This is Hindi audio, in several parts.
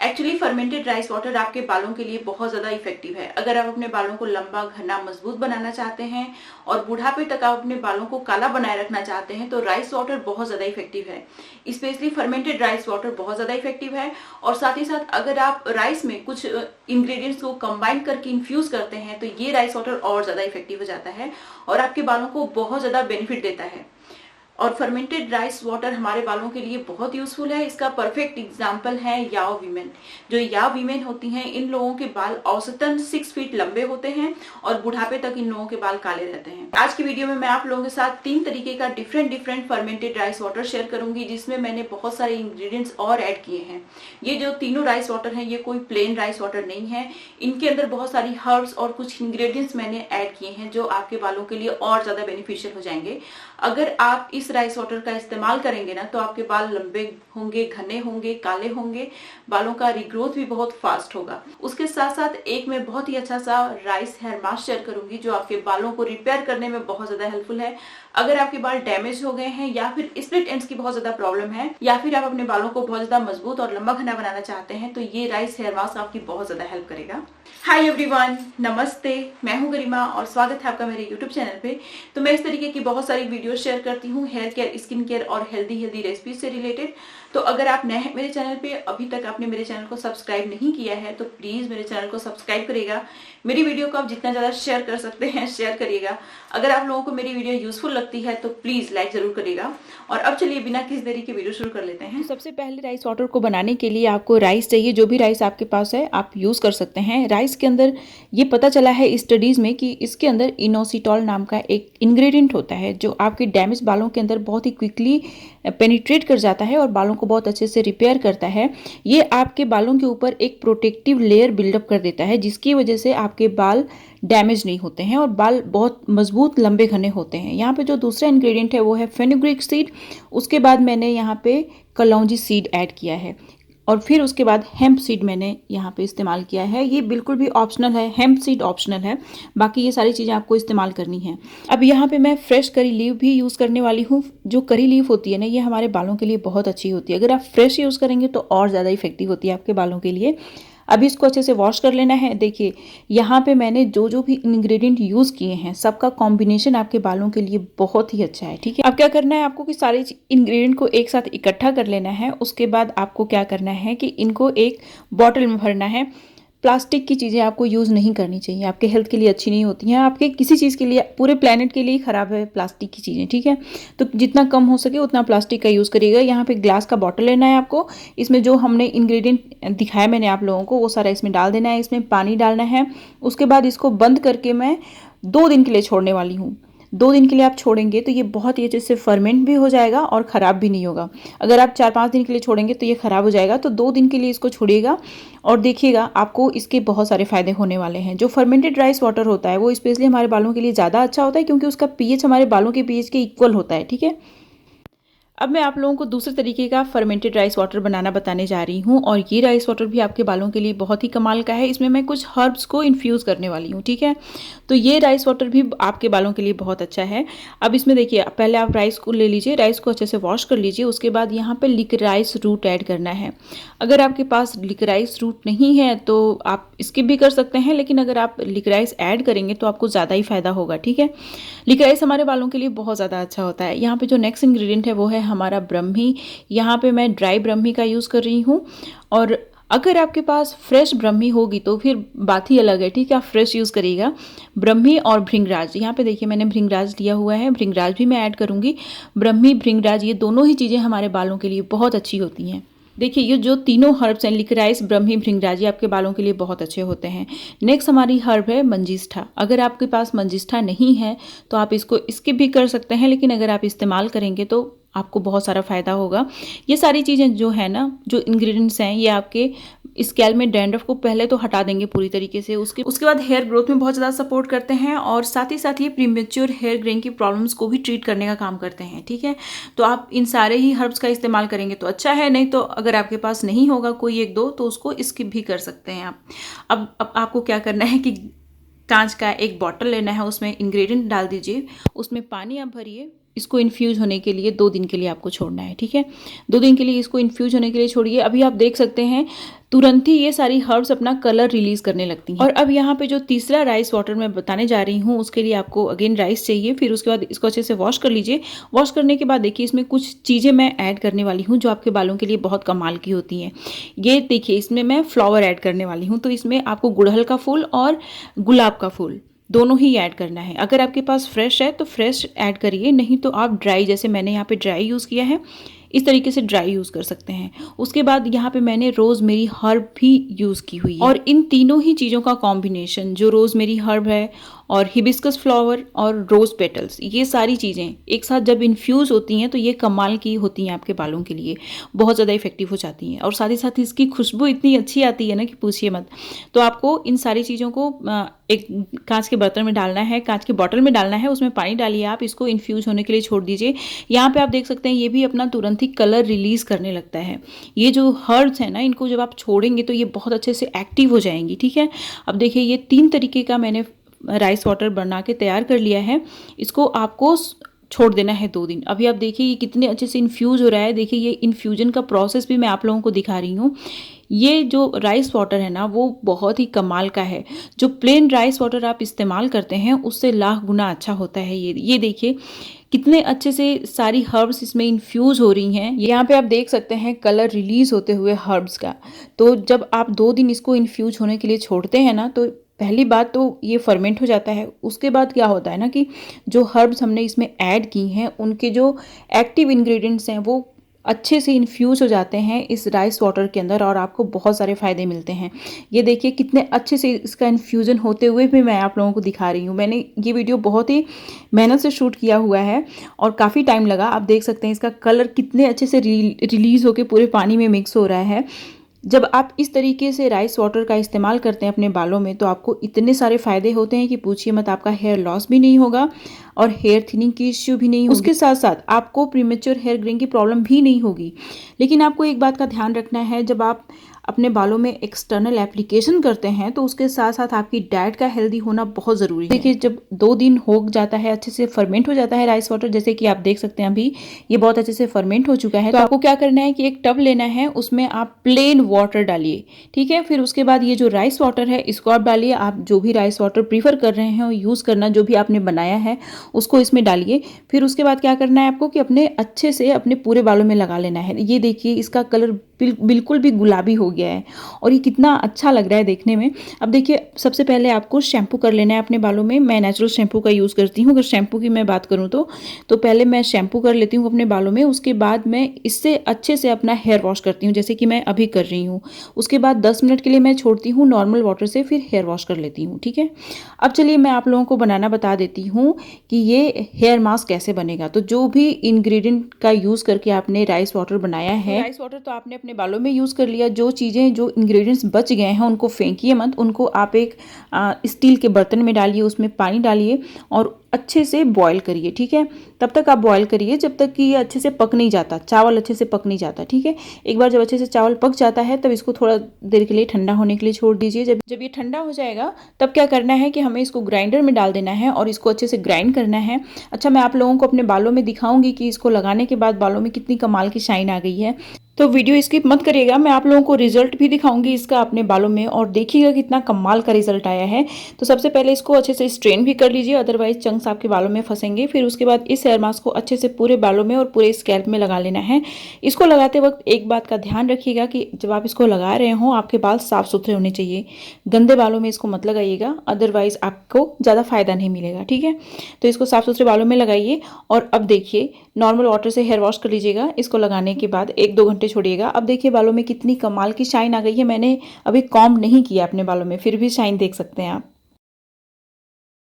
एक्चुअली फर्मेंटेड राइस वाटर आपके बालों के लिए बहुत ज़्यादा इफेक्टिव है। अगर आप अपने बालों को लंबा, घना, मजबूत बनाना चाहते हैं और बुढ़ापे तक आप अपने बालों को काला बनाए रखना चाहते हैं तो राइस वाटर बहुत ज़्यादा इफेक्टिव है। स्पेशली फर्मेंटेड राइस वाटर बहुत ज़्यादा इफेक्टिव है। और साथ ही साथ अगर आप राइस में कुछ इंग्रेडिएंट्स को कंबाइन करके इन्फ्यूज करते हैं तो ये राइस वाटर और ज़्यादा इफेक्टिव हो जाता है और आपके बालों को बहुत ज़्यादा बेनिफिट देता है। और फर्मेंटेड राइस वाटर हमारे बालों के लिए बहुत यूजफुल है। इसका परफेक्ट एग्जाम्पल है याओ वीमेन। जो याओ वीमेन होती हैं, इन लोगों के बाल औसतन 6 फीट लंबे होते हैं और बुढ़ापे तक इन लोगों के बाल काले रहते हैं। आज की वीडियो में मैं आप लोगों के साथ 3 तरीके का different fermented rice water share करूंगी, जिसमें मैंने बहुत सारे इंग्रेडिएंट्स और ऐड किए हैं। ये जो तीनों राइस वाटर हैं ये कोई प्लेन राइस वाटर नहीं है। इनके अंदर बहुत सारी हर्ब्स और कुछ इंग्रेडिएंट्स मैंने ऐड किए हैं जो आपके बालों के लिए और ज्यादा बेनिफिशियल हो जाएंगे। अगर आप इस राइस वाटर का इस्तेमाल करेंगे ना तो आपके बाल लंबे होंगे, घने होंगे, काले होंगे, बालों का रिग्रोथ भी बहुत फास्ट होगा। उसके साथ साथ एक मैं बहुत ही अच्छा सा राइस हेयर मास्क शेयर करूंगी जो आपके बालों को रिपेयर करने में बहुत ज्यादा हेल्पफुल है। अगर आपके बाल डैमेज हो गए हैं या फिर स्प्लिट एंड्स की बहुत ज्यादा प्रॉब्लम है या फिर आप अपने बालों को बहुत ज्यादा मजबूत और लंबा घना बनाना चाहते हैं तो ये राइस हेयर मास्क आपकी बहुत ज्यादा हेल्प करेगा। हाय एवरीवन, नमस्ते, मैं हूं गरिमा और स्वागत है आपका मेरे यूट्यूब चैनल पे। तो मैं इस तरीके की बहुत सारी वीडियो शेयर करती हूँ हेयर केयर, स्किन केयर और हेल्दी रेसिपीज से रिलेटेड। तो अगर आप नए हैं मेरे चैनल पे, अभी तक आपने मेरे चैनल को सब्सक्राइब नहीं किया है तो प्लीज मेरे चैनल को सब्सक्राइब करिएगा। मेरी वीडियो को आप जितना ज्यादा शेयर कर सकते हैं शेयर करिएगा। अगर आप लोगों को मेरी वीडियो यूजफुल लगती है तो प्लीज लाइक जरूर करिएगा। और अब चलिए बिना किसी देरी के वीडियो शुरू कर लेते हैं। सबसे पहले राइस वाटर को बनाने के लिए आपको राइस चाहिए। जो भी राइस आपके पास है आप यूज कर सकते हैं। राइस के अंदर ये पता चला है स्टडीज में कि इसके अंदर इनोसिटॉल नाम का एक इंग्रेडिएंट होता है जो आपके डैमेज बालों के अंदर बहुत ही क्विकली पेनिट्रेट कर जाता है और बालों को बहुत अच्छे से रिपेयर करता है। ये आपके बालों के ऊपर एक प्रोटेक्टिव लेयर बिल्डअप कर देता है जिसकी वजह से आपके बाल डैमेज नहीं होते हैं और बाल बहुत मजबूत, लंबे, घने होते हैं। यहाँ पे जो दूसरा इंग्रेडिएंट है वो है फेनुग्रीक सीड। उसके बाद मैंने यहाँ पे कलौंजी सीड ऐड किया है और फिर उसके बाद हेम्प सीड मैंने यहाँ पे इस्तेमाल किया है। ये बिल्कुल भी ऑप्शनल है, हेम्प सीड ऑप्शनल है, बाकी ये सारी चीज़ें आपको इस्तेमाल करनी है। अब यहाँ पे मैं फ्रेश करी लीव भी यूज़ करने वाली हूँ। जो करी लीव होती है ना ये हमारे बालों के लिए बहुत अच्छी होती है। अगर आप फ्रेश यूज़ करेंगे तो और ज़्यादा इफेक्टिव होती है आपके बालों के लिए। अभी इसको अच्छे से वॉश कर लेना है। देखिए यहाँ पे मैंने जो जो भी इंग्रेडिएंट यूज़ किए हैं सबका कॉम्बिनेशन आपके बालों के लिए बहुत ही अच्छा है। ठीक है, अब क्या करना है आपको कि सारे इंग्रेडिएंट को एक साथ इकट्ठा कर लेना है। उसके बाद आपको क्या करना है कि इनको एक बॉटल में भरना है। प्लास्टिक की चीज़ें आपको यूज़ नहीं करनी चाहिए, आपके हेल्थ के लिए अच्छी नहीं होती हैं, आपके किसी चीज़ के लिए, पूरे प्लेनेट के लिए ख़राब है प्लास्टिक की चीज़ें। ठीक है, तो जितना कम हो सके उतना प्लास्टिक का यूज़ करिएगा। यहाँ पे ग्लास का बॉटल लेना है आपको। इसमें जो हमने इंग्रेडिएंट दिखाया मैंने आप लोगों को वो सारा इसमें डाल देना है। इसमें पानी डालना है। उसके बाद इसको बंद करके मैं 2 दिन के लिए छोड़ने वाली हूँ। 2 दिन के लिए आप छोड़ेंगे तो ये बहुत ही अच्छे से फर्मेंट भी हो जाएगा और ख़राब भी नहीं होगा। अगर आप 4-5 दिन के लिए छोड़ेंगे तो ये ख़राब हो जाएगा। तो 2 दिन के लिए इसको छोड़िएगा और देखिएगा आपको इसके बहुत सारे फ़ायदे होने वाले हैं। जो फर्मेंटेड राइस वाटर होता है वो स्पेशली हमारे बालों के लिए ज़्यादा अच्छा होता है क्योंकि उसका पीएच हमारे बालों के पीएच के इक्वल होता है। ठीक है, अब मैं आप लोगों को दूसरे तरीके का फर्मेंटेड राइस वाटर बनाना बताने जा रही हूँ और ये राइस वाटर भी आपके बालों के लिए बहुत ही कमाल का है। इसमें मैं कुछ हर्ब्स को इन्फ्यूज़ करने वाली हूँ। ठीक है, तो ये राइस वाटर भी आपके बालों के लिए बहुत अच्छा है। अब इसमें देखिए पहले आप राइस को ले लीजिए, राइस को अच्छे से वॉश कर लीजिए। उसके बाद यहाँ पर लिकराइस रूट ऐड करना है। अगर आपके पास लिकराइस रूट नहीं है तो आप स्किप भी कर सकते हैं, लेकिन अगर आप लिकराइस ऐड करेंगे तो आपको ज़्यादा ही फायदा होगा। ठीक है, लिकराइस हमारे बालों के लिए बहुत ज़्यादा अच्छा होता है। यहाँ पे जो नेक्स्ट इंग्रेडिएंट है वो है हमारा ब्रह्मी। यहाँ पे मैं ड्राई ब्रह्मी का यूज़ कर रही हूँ और अगर आपके पास फ्रेश ब्रह्मी होगी तो फिर बात ही अलग है। ठीक है, आप फ्रेश यूज़ करिएगा। ब्रह्मी और भृंगराज, यहाँ पे देखिए मैंने भृंगराज लिया हुआ है, भृंगराज भी मैं ऐड करूँगी। ब्रह्मी, भृंगराज ये दोनों ही चीज़ें हमारे बालों के लिए बहुत अच्छी होती हैं। देखिए ये जो तीनों हर्ब्स हैं, लिकराइस, ब्रह्मी, भृंगराज, ये आपके बालों के लिए बहुत अच्छे होते हैं। नेक्स्ट हमारी हर्ब है मंजिष्ठा। अगर आपके पास मंजिष्ठा नहीं है तो आप इसको स्किप भी कर सकते हैं, लेकिन अगर आप इस्तेमाल करेंगे तो आपको बहुत सारा फ़ायदा होगा। ये सारी चीज़ें जो है ना, जो इंग्रेडिएंट्स हैं, ये आपके स्कैल्प में डैंड्रफ को पहले तो हटा देंगे पूरी तरीके से। उसके बाद हेयर ग्रोथ में बहुत ज़्यादा सपोर्ट करते हैं और साथ ही साथ ये प्रीमेच्योर हेयर ग्रेइंग की प्रॉब्लम्स को भी ट्रीट करने का काम करते हैं। ठीक है, तो आप इन सारे ही हर्ब्स का इस्तेमाल करेंगे तो अच्छा है, नहीं तो अगर आपके पास नहीं होगा कोई 1-2 तो उसको स्किप भी कर सकते हैं आप। अब आपको क्या करना है कि कांच का एक बॉटल लेना है, उसमें इंग्रेडिएंट डाल दीजिए, उसमें पानी आप भरिए। इसको इन्फ्यूज़ होने के लिए 2 दिन के लिए आपको छोड़ना है। ठीक है, 2 दिन के लिए इसको इन्फ्यूज़ होने के लिए छोड़िए। अभी आप देख सकते हैं तुरंत ही ये सारी हर्ब्स अपना कलर रिलीज करने लगती हैं। और अब यहाँ पे जो तीसरा राइस वाटर मैं बताने जा रही हूँ, उसके लिए आपको अगेन राइस चाहिए। फिर उसके बाद इसको अच्छे से वॉश कर लीजिए। वॉश करने के बाद देखिए इसमें कुछ चीज़ें मैं ऐड करने वाली हूँ जो आपके बालों के लिए बहुत कमाल की होती हैं। ये देखिए इसमें मैं फ्लावर ऐड करने वाली हूँ। तो इसमें आपको गुड़हल का फूल और गुलाब का फूल दोनों ही ऐड करना है। अगर आपके पास फ्रेश है तो फ्रेश ऐड करिए, नहीं तो आप ड्राई, जैसे मैंने यहाँ पे ड्राई यूज़ किया है, इस तरीके से ड्राई यूज़ कर सकते हैं। उसके बाद यहाँ पे मैंने रोज़मेरी हर्ब भी यूज़ की हुई है। और इन तीनों ही चीज़ों का कॉम्बिनेशन, जो रोज़मेरी हर्ब है और हिबिस्कस फ्लावर और रोज़ पेटल्स, ये सारी चीज़ें एक साथ जब इन्फ्यूज़ होती हैं तो ये कमाल की होती हैं, आपके बालों के लिए बहुत ज़्यादा इफेक्टिव हो जाती हैं। और साथ ही साथ इसकी खुशबू इतनी अच्छी आती है ना कि पूछिए मत। तो आपको इन सारी चीज़ों को एक कांच के बर्तन में डालना है, कांच के बॉटल में डालना है, उसमें पानी डालिए, आप इसको इन्फ्यूज़ होने के लिए छोड़ दीजिए। यहाँ पे आप देख सकते हैं ये भी अपना तुरंत ही कलर रिलीज करने लगता है। ये जो हर्ब्स है ना, इनको जब आप छोड़ेंगे तो ये बहुत अच्छे से एक्टिव हो जाएंगी। ठीक है, अब देखिए ये 3 तरीके का मैंने राइस वाटर बना के तैयार कर लिया है। इसको आपको छोड़ देना है 2 दिन। अभी आप देखिए ये कितने अच्छे से इन्फ्यूज़ हो रहा है। देखिए ये इन्फ्यूजन का प्रोसेस भी मैं आप लोगों को दिखा रही हूँ। ये जो राइस वाटर है ना, वो बहुत ही कमाल का है। जो प्लेन राइस वाटर आप इस्तेमाल करते हैं उससे लाख गुना अच्छा होता है। ये देखिए कितने अच्छे से सारी हर्ब्स इसमें इन्फ्यूज़ हो रही हैं। यहाँ पे आप देख सकते हैं कलर रिलीज होते हुए हर्ब्स का। तो जब आप 2 दिन इसको इन्फ्यूज होने के लिए छोड़ते हैं ना, तो पहली बात तो ये फर्मेंट हो जाता है। उसके बाद क्या होता है ना कि जो हर्ब्स हमने इसमें ऐड की हैं, उनके जो एक्टिव इंग्रेडिएंट्स हैं वो अच्छे से इन्फ्यूज़ हो जाते हैं इस राइस वाटर के अंदर और आपको बहुत सारे फ़ायदे मिलते हैं। ये देखिए कितने अच्छे से इसका इन्फ्यूज़न होते हुए भी मैं आप लोगों को दिखा रही हूँ। मैंने ये वीडियो बहुत ही मेहनत से शूट किया हुआ है और काफ़ी टाइम लगा। आप देख सकते हैं इसका कलर कितने अच्छे से रिलीज़ होकर पूरे पानी में मिक्स हो रहा है। जब आप इस तरीके से राइस वाटर का इस्तेमाल करते हैं अपने बालों में तो आपको इतने सारे फ़ायदे होते हैं कि पूछिए मत। आपका हेयर लॉस भी नहीं होगा और हेयर थिनिंग की इश्यू भी नहीं होगी। उसके साथ साथ आपको प्रीमेच्योर हेयर ग्रेइंग की प्रॉब्लम भी नहीं होगी। लेकिन आपको एक बात का ध्यान रखना है, जब आप अपने बालों में एक्सटर्नल एप्लीकेशन करते हैं तो उसके साथ साथ आपकी डाइट का हेल्दी होना बहुत ज़रूरी है। देखिए जब 2 दिन हो जाता है, अच्छे से फर्मेंट हो जाता है राइस वाटर, जैसे कि आप देख सकते हैं अभी ये बहुत अच्छे से फर्मेंट हो चुका है। तो आपको क्या करना है कि एक टब लेना है, उसमें आप प्लेन वाटर डालिए। ठीक है, फिर उसके बाद ये जो राइस वाटर है इसको आप डालिए। आप जो भी राइस वाटर प्रीफर कर रहे हैं और यूज़ करना, जो भी आपने बनाया है उसको इसमें डालिए। फिर उसके बाद क्या करना है आपको कि अपने अच्छे से अपने पूरे बालों में लगा लेना है। ये देखिए इसका कलर बिल्कुल भी गुलाबी हो गया है और ये कितना अच्छा लग रहा है देखने में। अब देखिए सबसे पहले आपको शैम्पू कर लेना है अपने बालों में। मैं नेचुरल शैम्पू का यूज़ करती हूँ। अगर शैम्पू की मैं बात करूँ तो पहले मैं शैम्पू कर लेती हूँ अपने बालों में। उसके बाद मैं इससे अच्छे से अपना हेयर वॉश करती हूँ, जैसे कि मैं अभी कर रही हूँ। उसके बाद 10 मिनट के लिए मैं छोड़ती हूँ नॉर्मल वाटर से, फिर हेयर वॉश कर लेती हूँ। ठीक है, अब चलिए मैं आप लोगों को बनाना बता देती हूँ कि ये हेयर मास्क कैसे बनेगा। तो जो भी इंग्रेडिएंट का यूज़ करके आपने राइस वाटर बनाया है, राइस वाटर तो आपने अपने बालों में यूज़ कर लिया। जो चीज़ें, जो इंग्रेडिएंट्स बच गए हैं उनको फेंकिए मत। उनको आप एक स्टील के बर्तन में डालिए, उसमें पानी डालिए और अच्छे से बॉईल करिए। ठीक है, तब तक आप बॉईल करिए जब तक कि ये अच्छे से पक नहीं जाता, चावल अच्छे से पक नहीं जाता। ठीक है, एक बार जब अच्छे से चावल पक जाता है तब इसको थोड़ा देर के लिए ठंडा होने के लिए छोड़ दीजिए। जब ये ठंडा हो जाएगा तब क्या करना है कि हमें इसको ग्राइंडर में डाल देना है और इसको अच्छे से ग्राइंड करना है। अच्छा, मैं आप लोगों को अपने बालों में दिखाऊंगी कि इसको लगाने के बाद बालों में कितनी कमाल की शाइन आ गई है। तो वीडियो स्किप मत करिएगा, मैं आप लोगों को रिजल्ट भी दिखाऊंगी इसका अपने बालों में और देखिएगा कितना कमाल का रिजल्ट आया है। तो सबसे पहले इसको अच्छे से स्ट्रेन भी कर लीजिए, अदरवाइज चंक्स आपके बालों में फंसेंगे। फिर उसके बाद इस हेयर मास्क को अच्छे से पूरे बालों में और पूरे स्कैल्प में लगा लेना है। इसको लगाते वक्त एक बात का ध्यान रखिएगा कि जब आप इसको लगा रहे हो आपके बाल साफ सुथरे होने चाहिए। गंदे बालों में इसको मत लगाइएगा, अदरवाइज आपको ज़्यादा फायदा नहीं मिलेगा। ठीक है, तो इसको साफ सुथरे बालों में लगाइए और अब देखिए नॉर्मल वाटर से हेयर वॉश कर लीजिएगा। इसको लगाने के बाद 1-2 घंटे छोड़िएगा। अब देखिए बालों में कितनी कमाल की शाइन आ गई है। मैंने अभी कॉम्ब नहीं किया अपने बालों में, फिर भी शाइन देख सकते हैं आप।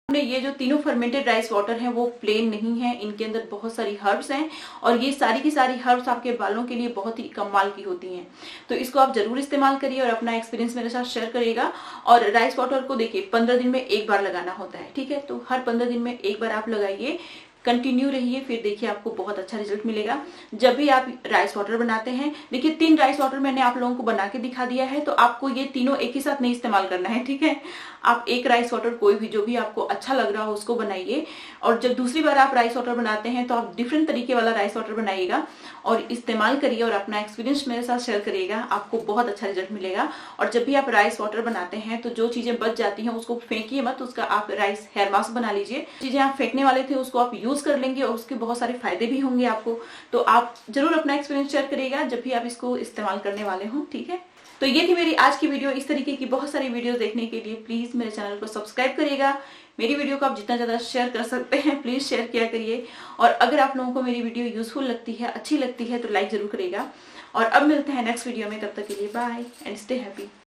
ये जो तीनों फर्मेंटेड राइस वाटर हैं वो प्लेन नहीं है, इनके अंदर बहुत सारी हर्ब्स हैं और ये सारी की सारी हर्ब्स आपके बालों के लिए बहुत ही कमाल की होती हैं। तो इसको आप जरूर इस्तेमाल करिए और अपना एक्सपीरियंस मेरे साथ शेयर करिएगा। और राइस वाटर को देखिए 15 दिन में एक बार लगाना होता है। ठीक है, तो हर 15 दिन में एक बार आप लगाइए, कंटिन्यू रहिए, फिर देखिए आपको बहुत अच्छा रिजल्ट मिलेगा। जब भी आप राइस वाटर बनाते हैं, देखिए 3 राइस वाटर मैंने आप लोगों को बना के दिखा दिया है, तो आपको ये तीनों एक ही साथ नहीं इस्तेमाल करना है, ठीक है। आप एक राइस वाटर कोई भी जो भी आपको अच्छा लग रहा हो उसको बनाइए, और जब दूसरी बार आप राइस वाटर बनाते हैं तो आप डिफरेंट तरीके वाला राइस वाटर बनाइएगा और इस्तेमाल करिए और अपना एक्सपीरियंस मेरे साथ शेयर करिएगा, आपको बहुत अच्छा रिजल्ट मिलेगा। और जब भी आप राइस वाटर बनाते हैं तो जो चीजें बच जाती हैं उसको फेंकिए मत, उसका आप राइस हेयर मास्क बना लीजिए। चीजें आप फेंकने वाले थे उसको आप यूज कर लेंगे और उसके बहुत सारे फायदे भी होंगे आपको। तो आप जरूर अपना एक्सपीरियंस शेयर करिएगा जब भी आप इसको इस्तेमाल करने वाले हो, ठीक है। तो ये थी मेरी आज की वीडियो। इस तरीके की बहुत सारी वीडियोस देखने के लिए प्लीज मेरे चैनल को सब्सक्राइब करिएगा। मेरी वीडियो को आप जितना ज्यादा शेयर कर सकते हैं प्लीज शेयर किया करिए। और अगर आप लोगों को मेरी वीडियो यूजफुल लगती है, अच्छी लगती है, तो लाइक जरूर करिएगा। और अब मिलते हैं नेक्स्ट वीडियो में, तब तक के लिए बाय एंड स्टे हैप्पी।